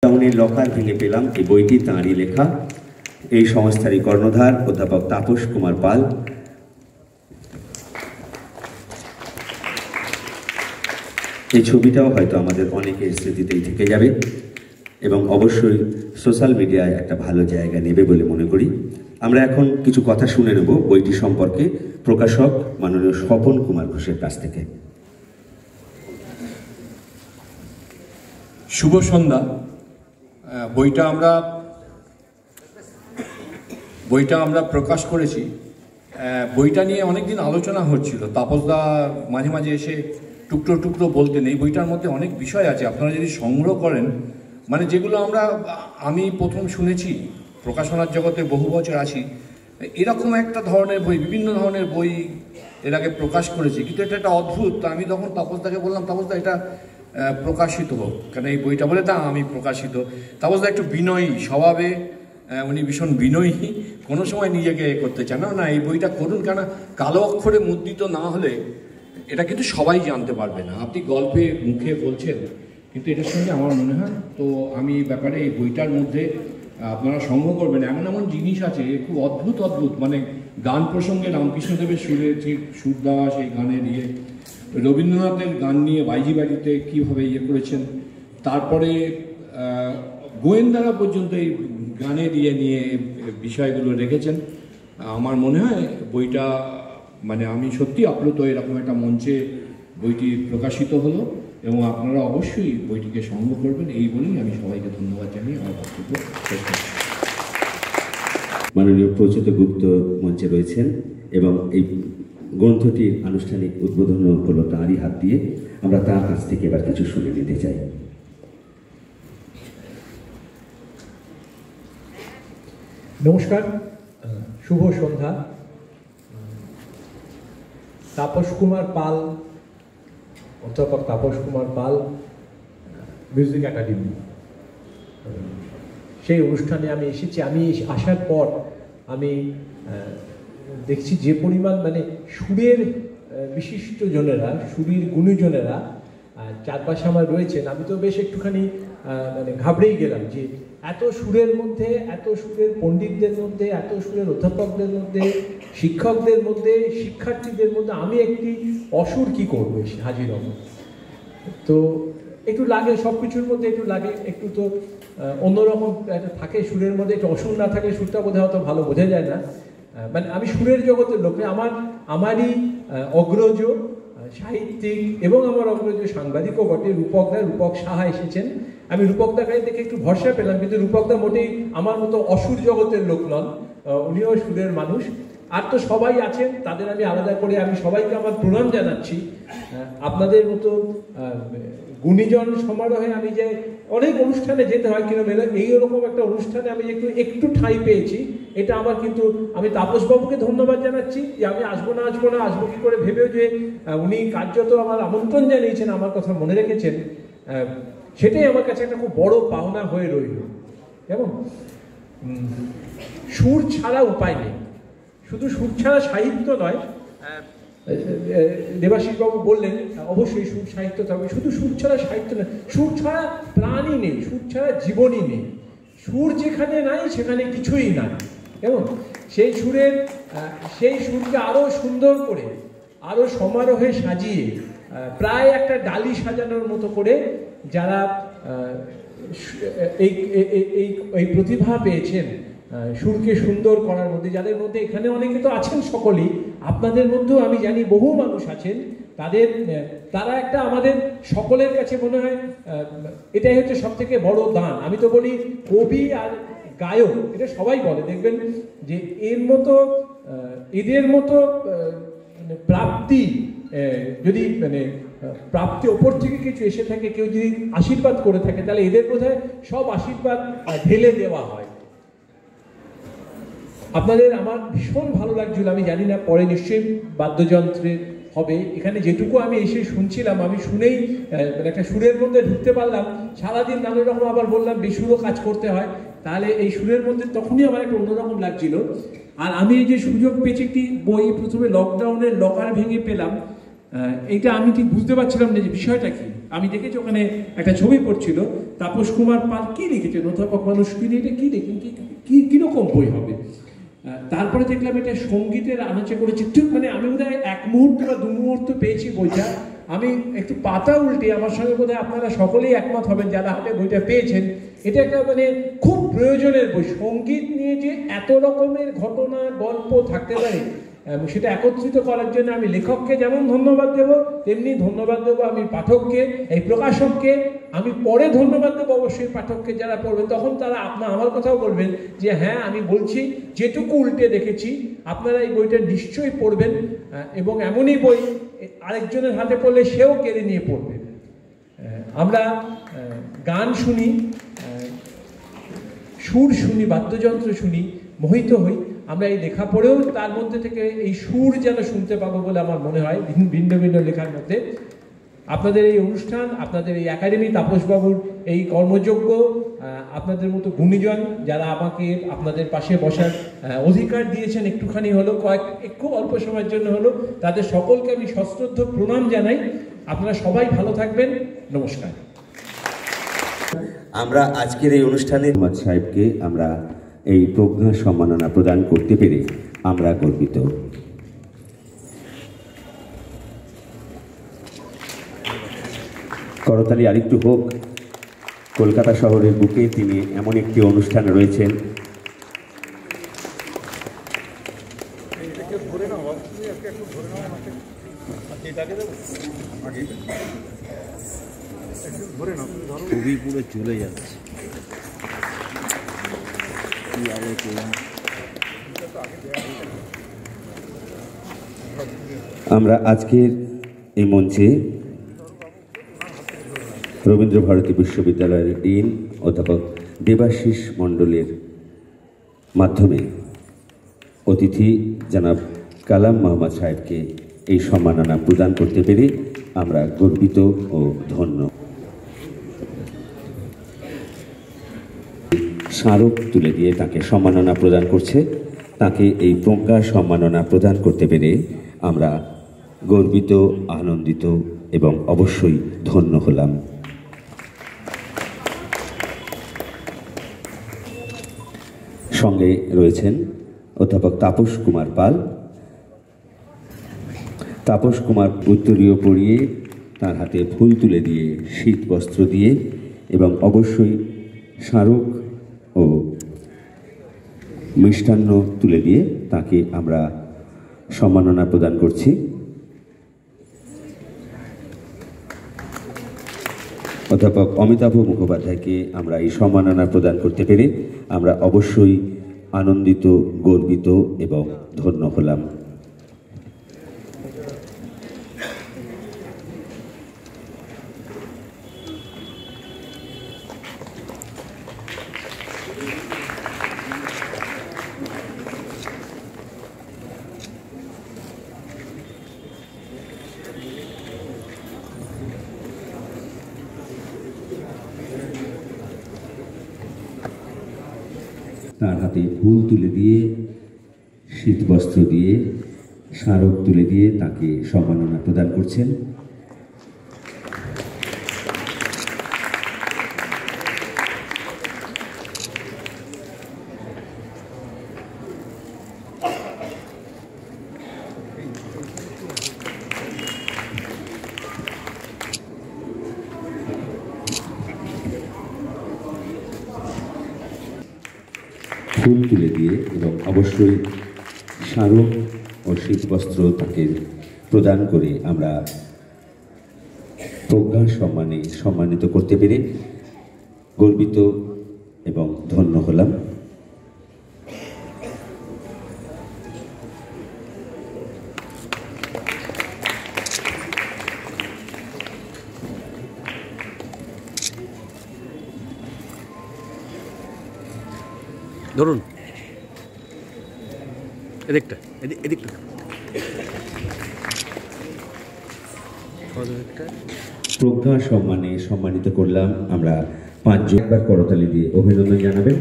লকডাউনে লকার ভেঙে পেলাম এই বইটি তাঁরই লেখা। এই সংস্থারই কর্ণধার অধ্যাপক তাপস কুমার পাল। এই ছবিটাও হয়তো আমাদের অনেকের স্মৃতিতেই থেকে যাবে এবং অবশ্যই সোশ্যাল মিডিয়ায় একটা ভালো জায়গা নেবে বলে মনে করি। আমরা এখন কিছু কথা শুনে নেব বইটি সম্পর্কে প্রকাশক মাননীয় স্বপন কুমার ঘোষের কাছ থেকে। শুভ সন্ধ্যা। বইটা আমরা প্রকাশ করেছি। বইটা নিয়ে অনেকদিন আলোচনা হচ্ছিল, তাপসদা মাঝে মাঝে এসে টুকরো টুকরো বলতেন এই বইটার মধ্যে অনেক বিষয় আছে, আপনারা যদি সংগ্রহ করেন, মানে যেগুলো আমি প্রথম শুনেছি, প্রকাশনার জগতে বহু বছর আছি, এরকম একটা ধরনের বই, বিভিন্ন ধরনের বই এর আগে প্রকাশ করেছি, কিন্তু এটা একটা অদ্ভুত। আমি তখন তাপসদাকে বললাম, তাপসদা এটা প্রকাশিত হোক, কেন এই বইটা বলে তা আমি প্রকাশিত। তাপসদা একটু বিনয়ী স্বভাবে, উনি ভীষণ বিনয়ী, কোনো সময় নিজেকে করতে চান না, এই বইটা করুন, কেন কালো অক্ষরে মুদ্রিত না হলে এটা কিন্তু সবাই জানতে পারবে না। আপনি গল্পে মুখে বলছেন, কিন্তু এটার সঙ্গে আমার মনে হয় তো আমি ব্যাপারে এই বইটার মধ্যে আপনারা সংগ্রহ করবেন। এমন এমন জিনিস আছে খুব অদ্ভুত অদ্ভুত, মানে গান প্রসঙ্গে রামকৃষ্ণদেবের সুর দেওয়া সেই গানের রবীন্দ্রনাথের গান নিয়ে বাইজি বাড়িতে কীভাবে করেছেন, তারপরে গোয়েন্দারা পর্যন্ত এই গানের নিয়ে বিষয়গুলো রেখেছেন। আমার মনে হয় বইটা, মানে আমি সত্যি আপ্লুত, এরকম একটা মঞ্চে বইটি প্রকাশিত হলো এবং আপনারা অবশ্যই বইটিকে সংগ্রহ করবেন, এই বলেই আমি সবাইকে ধন্যবাদ জানিয়ে আমার বক্তব্য শেষ করছি। মাননীয় প্রচেত গুপ্ত মঞ্চে রয়েছেন এবং এই গ্রন্থটির আনুষ্ঠানিক উদ্বোধন হলো তাঁরই হাত দিয়ে। আমরা তার কাছ থেকে এবার কিছু শুনে নিতে চাই। নমস্কার, শুভ সন্ধ্যা। তাপস কুমার পাল, অধ্যাপক তাপস কুমার পাল, মিউজিক একাডেমি, সেই অনুষ্ঠানে আমি এসেছি। আমি আসার পর আমি দেখছি যে পরিমাণ, মানে সুরের বিশিষ্ট জনেরা, সুরের গুণীজনেরা চারপাশে আমার রয়েছেন, আমি তো বেশ একটুখানি মানে ঘাবড়েই গেলাম যে এত সুরের মধ্যে, এত সুরের পণ্ডিতদের মধ্যে, এত সুরের অধ্যাপকদের মধ্যে, শিক্ষকদের মধ্যে, শিক্ষার্থীদের মধ্যে আমি একটি অসুর কি করবো হাজির হব। তো একটু লাগে, সব কিছুর মধ্যে একটু লাগে, একটু তো অন্যরকম একটা থাকে সুরের মধ্যে, একটু অসুর না থাকে সুরটা বোধহয় অত ভালো বোঝা যায় না। মানে আমি সুরের জগতের লোক, আমারই অগ্রজ সাহিত্যিক এবং আমার অগ্রজ সাংবাদিকও বটে রূপক সাহা এসেছেন। আমি রূপকদাকে দেখে একটু ভরসা পেলাম, কিন্তু রূপকদা মোটেই আমার মতো অসুর জগতের লোক নন, উনিও সুরের মানুষ। আর তো সবাই আছেন, তাদের আমি আলাদা করে আমি সবাইকে আমার প্রণাম জানাচ্ছি। আপনাদের মতো গুণীজন সমারোহে আমি যে অনেক অনুষ্ঠানে যেতে হয়, কিন্তু এইরকম একটা অনুষ্ঠানে আমি একটু ঠাঁই পেয়েছি, এটা আমার, কিন্তু আমি তাপসবাবুকে ধন্যবাদ জানাচ্ছি যে আমি আসবো কি করে ভেবেও যে উনি কার্যত আমার আমন্ত্রণ জানিয়েছেন, আমার কথা মনে রেখেছেন, সেটাই আমার কাছে একটা খুব বড় পাওনা হয়ে রইল। এবং সুর ছাড়া উপায় নেই, শুধু সুর ছাড়া সাহিত্য নয়। দেবাশিসবাবু বললেন অবশ্যই সুর সাহিত্য থাকবে, শুধু সুর ছাড়া সাহিত্য নয়, সুর ছাড়া প্রাণই নেই, সুর ছাড়া জীবনই নেই। সুর যেখানে নাই সেখানে কিছুই নাই। এবং সেই সুরকে আরো সুন্দর করে, আরো সমারোহে সাজিয়ে, প্রায় একটা ডালি সাজানোর মতো করে যারা এই প্রতিভা পেয়েছেন সুরকে সুন্দর করার মধ্যে, যাদের মধ্যে এখানে অনেকে তো আছেন, সকলেই আপনাদের মধ্যেও আমি জানি বহু মানুষ আছেন, তারা একটা আমাদের সকলের কাছে মনে হয় এটাই হচ্ছে সব থেকে বড় দান। আমি তো বলি কবি আর গায়ক, এটা সবাই বলে, দেখবেন যে এদের মতো প্রাপ্তি, যদি প্রাপ্তি ওপর থেকে কিছু এসে থাকে, কেউ যদি আশীর্বাদ করে থাকে, তাহলে এদের বোধহয় সব আশীর্বাদ ঢেলে দেওয়া হয়। আপনাদের আমার ভীষণ ভালো লাগছিল, আমি জানি না পরে নিশ্চয়ই বাদ্যযন্ত্রে হবে, এখানে যেটুকু আমি এসে শুনছিলাম, আমি শুনেই একটা সুরের মধ্যে ঢুকতে পারলাম। সারাদিন নানা রকম, আবার বললাম বেসুরও কাজ করতে হয়, তাহলে এই সুরের মধ্যে তখনই আমার একটা অন্যরকম লাগছিল। আর আমি এই যে সুযোগ পেয়েছি, একটি বই প্রথমে লকডাউনের লকার ভেঙে পেলাম, এইটা আমি ঠিক বুঝতে পারছিলাম না যে বিষয়টা কি। আমি দেখেছি ওখানে একটা ছবি পড়ছিল, তাপস কুমার পাল কি লিখেছেন, অধ্যাপক মানুষ কি এটা কি লিখেন, কিরকম বই হবে। তারপরে দেখলাম এটা সঙ্গীতের আনাচে করেছে, ঠিক মানে আমি বোধহয় 1 মুহূর্ত বা 2 মুহূর্ত পেয়েছি বইটা। আমি একটু পাতা উল্টে, আমার সঙ্গে বোধহয় আপনারা সকলেই একমত হবেন যারা হাতে বইটা পেয়েছেন, এটা একটা মানে খুব প্রয়োজনের বই। সঙ্গীত নিয়ে যে এত রকমের ঘটনা গল্প থাকতে পারে, সেটা একত্রিত করার জন্য আমি লেখককে যেমন ধন্যবাদ দেব, তেমনি ধন্যবাদ দেবো আমি পাঠককে, এই প্রকাশককে। আমি পরে ধন্যবাদ দেবো অবশ্যই পাঠককে, যারা পড়বেন তখন তারা আমার কথাও বলবেন যে হ্যাঁ আমি বলছি যেটুকু উল্টে দেখেছি, আপনারা এই বইটা নিশ্চয়ই পড়বেন। এবং এমনই বই আরেকজনের হাতে পড়লে সেও কেড়ে নিয়ে পড়বে। আমরা গান শুনি, সুর শুনি, বাদ্যযন্ত্র শুনি, মোহিত হই। আমরা এই লেখা পড়েও তার মধ্যে থেকে এই সুর যেন শুনতে পাবো বলে আমার মনে হয় ভিন্ন ভিন্ন লেখার মধ্যে। আপনাদের এই অনুষ্ঠান, আপনাদের এই একাডেমি, তাপসবাবুর এই কর্মযজ্ঞ, আপনাদের মতো গুণীজন যারা আমাকে আপনাদের পাশে বসার অধিকার দিয়েছেন একটুখানি হলো, একটু অল্প সময়ের জন্য হলো, তাদের সকলকে আমি সশ্রদ্ধ প্রণাম জানাই। আপনারা সবাই ভালো থাকবেন। নমস্কার। আমরা আজকের এই অনুষ্ঠানে মোহাম্মদ সাহেবকে আমরা এই প্রজ্ঞা সম্মাননা প্রদান করতে পেরে আমরা গর্বিত। করতালি আরেকটু হোক। কলকাতা শহরের বুকে তিনি এমন একটি অনুষ্ঠান রয়েছেন, খুবই পুরো চলে যাচ্ছে। আমরা আজকের এই মঞ্চে রবীন্দ্র ভারতী বিশ্ববিদ্যালয়ের ডিন অধ্যাপক দেবাশিস মণ্ডলের মাধ্যমে অতিথি জনাব কালাম মোহাম্মদ সাহেবকে এই সম্মাননা প্রদান করতে পেরে আমরা গর্বিত ও ধন্য। স্মারক তুলে দিয়ে তাকে সম্মাননা প্রদান করছে। তাকে এই প্রজ্ঞা সম্মাননা প্রদান করতে পেরে আমরা গর্বিত, আনন্দিত এবং অবশ্যই ধন্য হলাম। সঙ্গে রয়েছেন অধ্যাপক তাপস কুমার পাল। তাপস কুমার উত্তরীয় পরিয়ে, তার হাতে ফুল তুলে দিয়ে, শীত বস্ত্র দিয়ে এবং অবশ্যই স্মারক ও মিষ্টান্ন তুলে দিয়ে তাকে আমরা সম্মাননা প্রদান করছি। অধ্যাপক অমিতাভ মুখোপাধ্যায়কে আমরা এই সম্মাননা প্রদান করতে পেরে আমরা অবশ্যই আনন্দিত, গর্বিত এবং ধন্য হলাম। তার হাতে ফুল তুলে দিয়ে, শীত বস্ত্র দিয়ে, স্মারক তুলে দিয়ে তাকে সম্মাননা প্রদান করছেন। ফুল তুলে দিয়ে এবং অবশ্যই স্মারক ও শীতবস্ত্র তাকে প্রদান করে আমরা প্রজ্ঞা সম্মানে সম্মানিত করতে পেরে গর্বিত এবং ধন্য হলাম। ধরুন এদিকটা, এদিকটা প্রজ্ঞা সম্মানে সম্মানিত করলাম আমরা 5 জন। করতালি দিয়ে অভিনন্দন জানাবেন।